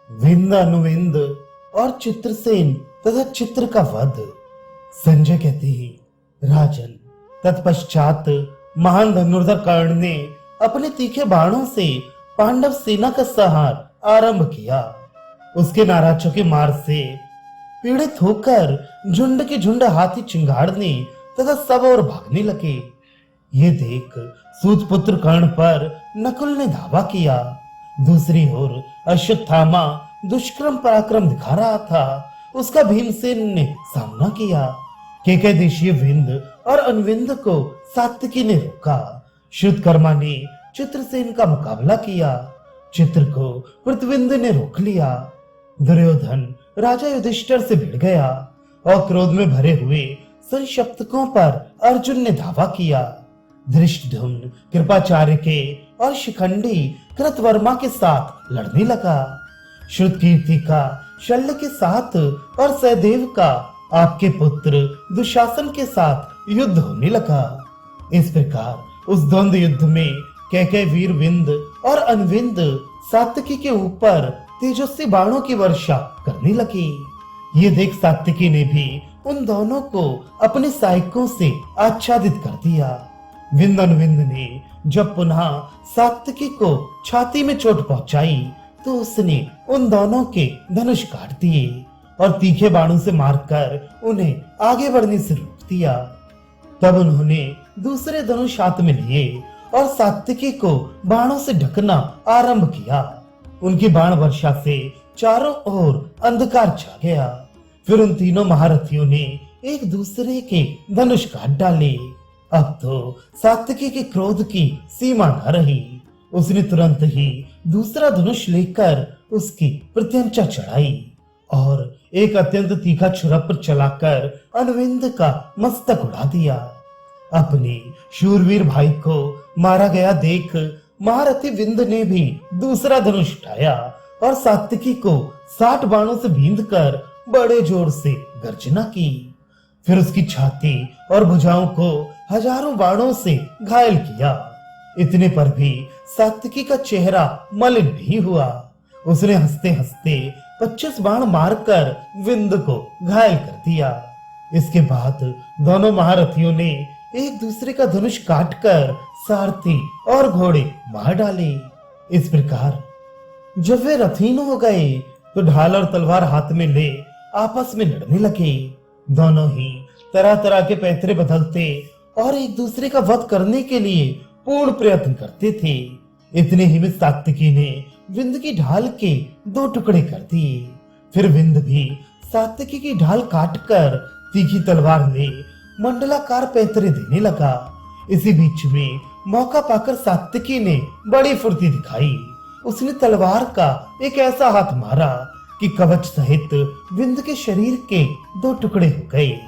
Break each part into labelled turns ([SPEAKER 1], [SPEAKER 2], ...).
[SPEAKER 1] विंद अनुविंद और चित्रसेन तथा चित्र का वध। संजय कहते ही राजन, तत्पश्चात महान धनुर्धर कर्ण ने अपने तीखे बाणों से पांडव सेना का संहार आरंभ किया। उसके नाराजों के मार से पीड़ित होकर झुंड के झुंड हाथी चिंगाड़ने तथा सब और भागने लगे। ये देख सूतपुत्र कर्ण पर नकुल ने धावा किया। दूसरी ओर अश्वत्थामा दुष्कर्म पराक्रम दिखा रहा था। उसका भीमसेन ने सामना किया। केकयदेशीय विंद और अनुविंद को सात्विकी ने रोका। श्रुतकर्मा ने चित्रसेन का मुकाबला किया। चित्र को पृथ्विंद ने रोक लिया। दुर्योधन राजा युधिष्ठिर से भिड़ गया और क्रोध में भरे हुए संशप्तकों पर अर्जुन ने धावा किया। धृष्टद्युम्न कृपाचार्य के और शिखंडी कृतवर्मा के साथ लड़ने लगा। श्रुतकीर्ति का शल्य के साथ और सहदेव का आपके पुत्र दुशासन के साथ युद्ध होने लगा। इस प्रकार उस द्वंद युद्ध में कैकेय वीर विंद और अनुविंद सात्विकी के ऊपर तेजस्वी बाणों की वर्षा करने लगी। ये देख सात्विकी ने भी उन दोनों को अपने सहायकों से आच्छादित कर दिया। विंद अनुविंद ने जब पुनः सात्विकी को छाती में चोट पहुंचाई तो उसने उन दोनों के धनुष काट दिए और तीखे बाणों से मारकर उन्हें आगे बढ़ने से रोक दिया। तब उन्होंने दूसरे धनुष हाथ में लिए और सात्विकी को बाणों से ढकना आरंभ किया। उनकी बाण वर्षा से चारों ओर अंधकार छा गया। फिर उन तीनों महारथियों ने एक दूसरे के धनुष काट डाले। अब तो सात्विकी के क्रोध की सीमा न रही। उसने तुरंत ही दूसरा धनुष लेकर उसकी प्रत्यंचा चढ़ाई और एक अत्यंत तीखा छुरा चलाकर अनुविंद का मस्तक उड़ा दिया। अपने शूरवीर भाई को मारा गया देख महारथी विंद ने भी दूसरा धनुष उठाया और सात्विकी को 60 बाणों से बींधकर बड़े जोर से गर्जना की। फिर उसकी छाती और भुजाओं को हजारों बाणों से घायल किया। इतने पर भी सात्विकी का चेहरा मलिन नहीं हुआ। उसने हंसते हंसते 25 बाण मारकर विंद को घायल कर दिया। इसके बाद दोनों महारथियों ने एक दूसरे का धनुष काटकर सारथी और घोड़े मार डाले। इस प्रकार जब वे रथीन हो गए तो ढाल और तलवार हाथ में ले आपस में लड़ने लगे। दोनों ही तरह तरह के पैतरे बदलते और एक दूसरे का वध करने के लिए पूर्ण प्रयत्न करते थे। इतने ही में सात्विकी ने विंद की ढाल के 2 टुकड़े कर दिए। फिर विंद भी सात्विकी की ढाल काटकर तीखी तलवार ले मंडलाकार पैतरे देने लगा। इसी बीच में मौका पाकर सात्विकी ने बड़ी फुर्ती दिखाई। उसने तलवार का एक ऐसा हाथ मारा कि कवच सहित विंद के शरीर के 2 टुकड़े हो गए।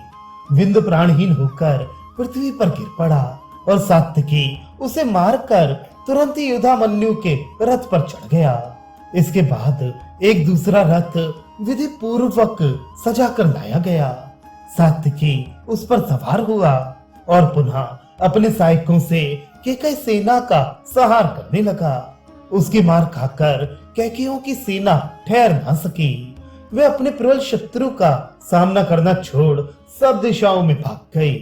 [SPEAKER 1] विंद प्राणहीन होकर पृथ्वी पर गिर पड़ा और सात्विकी उसे मारकर तुरंत ही युधामन्यु के रथ पर चढ़ गया। इसके बाद एक दूसरा रथ विधि पूर्वक सजा कर लाया गया। सात्विकी उस पर सवार हुआ और पुनः अपने सहायकों से केकय सेना का संहार करने लगा। उसकी मार खाकर कैकेयों की सेना ठहर न सकी। वे अपने प्रबल शत्रु का सामना करना छोड़ सब दिशाओं में भाग गए।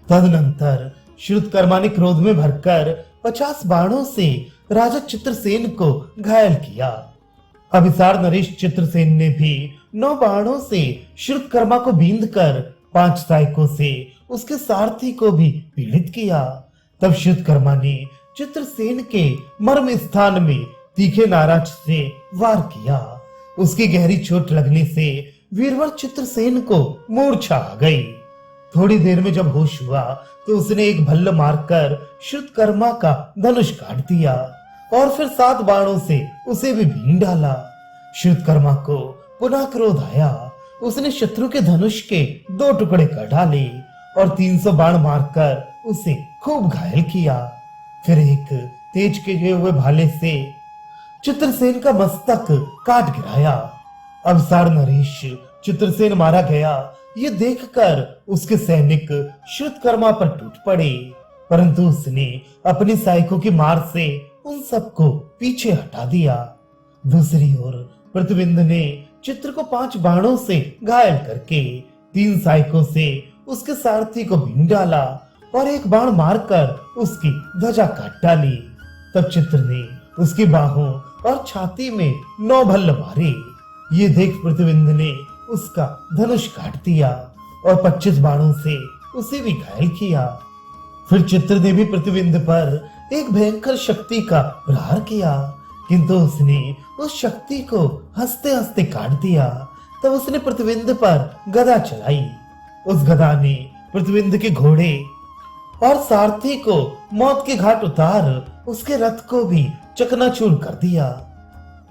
[SPEAKER 1] तदनंतर श्रुतकर्मा ने क्रोध में भरकर 50 बाणों से राजा चित्रसेन को घायल किया। अभिसार नरेश चित्रसेन ने भी 9 बाणों से श्रुतकर्मा को बींधकर 5 सहायकों से उसके सारथी को भी पीड़ित किया। तब श्रुतकर्मा ने चित्रसेन के मर्म स्थान में तीखे नाराज से वार किया। उसकी गहरी चोट लगने से वीरवर चित्रसेन को मूर्छा आ गई। थोड़ी देर में जब होश हुआ तो उसने एक भल्ल मारकर श्रुतकर्मा का धनुष काट दिया और फिर 7 बाणों से उसे भी बीन डाला। श्रुतकर्मा को पुनः क्रोध आया। उसने शत्रु के धनुष के 2 टुकड़े कर डाले और 300 बाण मारकर उसे खूब घायल किया। फिर एक तेज किए हुए भाले से चित्रसेन का मस्तक काट गिराया। अवसार नरेश चित्रसेन मारा गया ये देखकर उसके सैनिक श्रुतकर्मा पर टूट पड़े, परंतु उसने अपने सहायकों की मार से उन सबको पीछे हटा दिया। दूसरी ओर प्रतिविंद ने चित्र को 5 बाणों से घायल करके 3 सहायकों से उसके सारथी को बीन डाला और एक बाण मारकर उसकी ध्वजा काट डाली। तब चित्र ने उसकी बाहों और छाती में 9 भल्ल मारे। ये देख प्रतिविंद ने उसका धनुष काट दिया और 25 बाणों से उसे भी घायल किया। फिर चित्र ने भी प्रतिविंद पर एक भयंकर शक्ति का प्रहार किया, किंतु उसने उस शक्ति को हंसते हंसते काट दिया। तब उसने प्रतिविंद पर गदा चलाई। उस गदा ने प्रतिविंद के घोड़े और सारथी को मौत के घाट उतार उसके रथ को भी चकनाचूर कर दिया।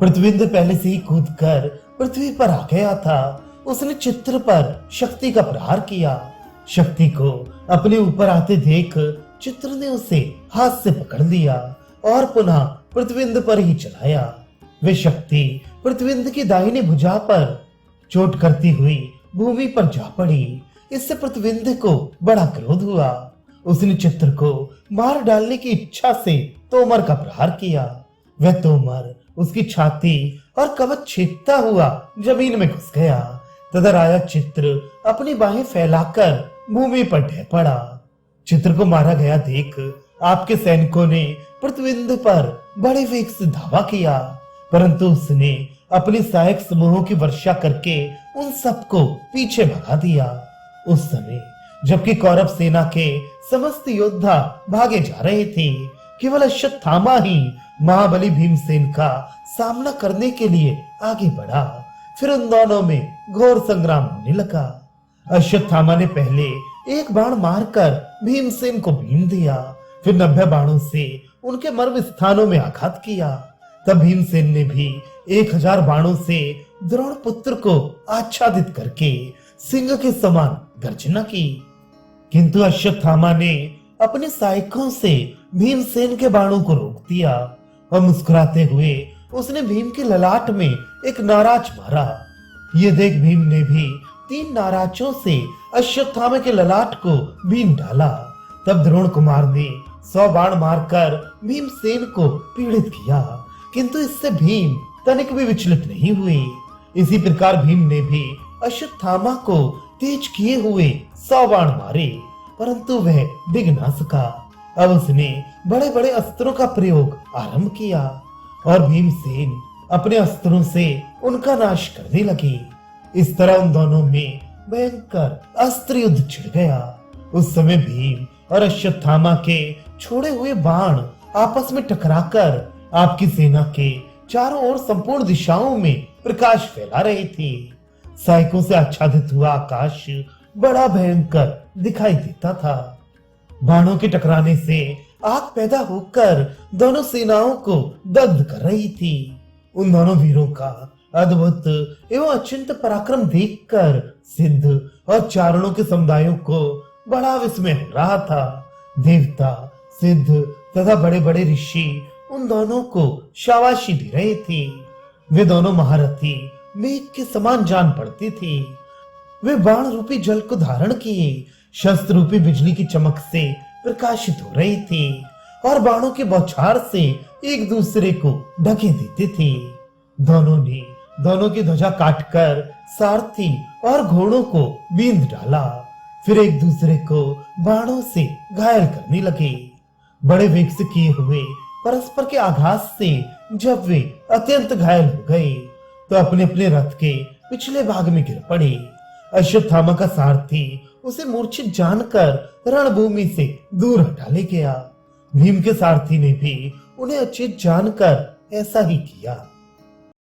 [SPEAKER 1] प्रतिविंद पहले से ही कूदकर पृथ्वी पर आ गया था। उसने चित्र पर शक्ति का प्रहार किया। शक्ति को अपने ऊपर आते देख चित्र ने उसे हाथ से पकड़ लिया और पुनः प्रतिविंद पर ही चलाया। वे शक्ति प्रतिविंद की दाहिनी भुजा पर चोट करती हुई भूमि पर जा पड़ी। इससे प्रतिविंद को बड़ा क्रोध हुआ। उसने चित्र को मार डालने की इच्छा से तोमर का प्रहार किया। वह तोमर उसकी छाती और कवच छेदता हुआ जमीन में घुस गया। तदराया चित्र अपनी बाहें फैलाकर भूमि पर ढह पड़ा। चित्र को मारा गया देख आपके सैनिकों ने प्रतिविंद पर बड़े वेग से धावा किया, परंतु उसने अपनी सहायक समूहों की वर्षा करके उन सबको पीछे भगा दिया। उस समय जबकि कौरव सेना के समस्त योद्धा भागे जा रहे थे, केवल अश्वत्थामा ही महाबली भीमसेन का सामना करने के लिए आगे बढ़ा। फिर उन दोनों में घोर संग्राम होने लगा। अश्वत्थामा ने पहले एक बाण मारकर भीमसेन को बीन दिया, फिर 90 बाणों से उनके मर्म स्थानों में आघात किया। तब भीमसेन ने भी 1000 बाणों से द्रोण पुत्र को आच्छादित करके सिंह के समान गर्जना की, किंतु अश्वत्थामा ने अपने सहायकों से भीमसेन के बाणों को रोक दिया और मुस्कुराते हुए उसने भीम के ललाट में एक नाराज मारा। ये देख भीम ने भी 3 नाराजों से अश्वत्थामा के ललाट को बीन डाला। तब द्रोण कुमार ने 100 बाण मारकर भीमसेन को पीड़ित किया, किंतु इससे भीम तनिक भी विचलित नहीं हुए। इसी प्रकार भीम ने भी अश्वत्थामा को तेज किए हुए 100 बाण मारे, परंतु वह डिग ना सका। अब उसने बड़े बड़े अस्त्रों का प्रयोग आरंभ किया और भीमसेन अपने अस्त्रों से उनका नाश करने लगे। इस तरह उन दोनों में भयंकर अस्त्र युद्ध छिड़ गया। उस समय भीम और अश्वत्थामा के छोड़े हुए बाण आपस में टकराकर आपकी सेना के चारों ओर संपूर्ण दिशाओं में प्रकाश फैला रहे थे। सहायकों से आच्छादित हुआ आकाश बड़ा भयंकर दिखाई देता था। बाणों के टकराने से आग पैदा होकर दोनों सेनाओं को दग्ध कर रही थी। उन दोनों वीरों का अद्भुत एवं अचिंत पराक्रम देखकर सिद्ध और चारणों के समुदायों को बड़ा विस्मय हो रहा था। देवता, सिद्ध तथा बड़े बड़े ऋषि उन दोनों को शाबाशी दे रहे थे। वे दोनों महारथी मेघ के समान जान पड़ती थी। वे बाण रूपी जल को धारण किए शस्त्र रूपी बिजली की चमक से प्रकाशित हो रही थी और बाणों के बौछार से एक दूसरे को ढके देते थे। दोनों ने दोनों की ध्वजा काटकर सारथी और घोड़ों को बींध डाला, फिर एक दूसरे को बाणों से घायल करने लगे। बड़े वेग से किए हुए परस्पर के आघात से जब वे अत्यंत घायल हो गए तो अपने अपने रथ के पिछले भाग में गिर पड़े। अश्वत्थामा का सारथी उसे मूर्छित जानकर रणभूमि से दूर हटा ले गया। भीम के सारथी ने भी उन्हें अचेत जानकर ऐसा ही किया।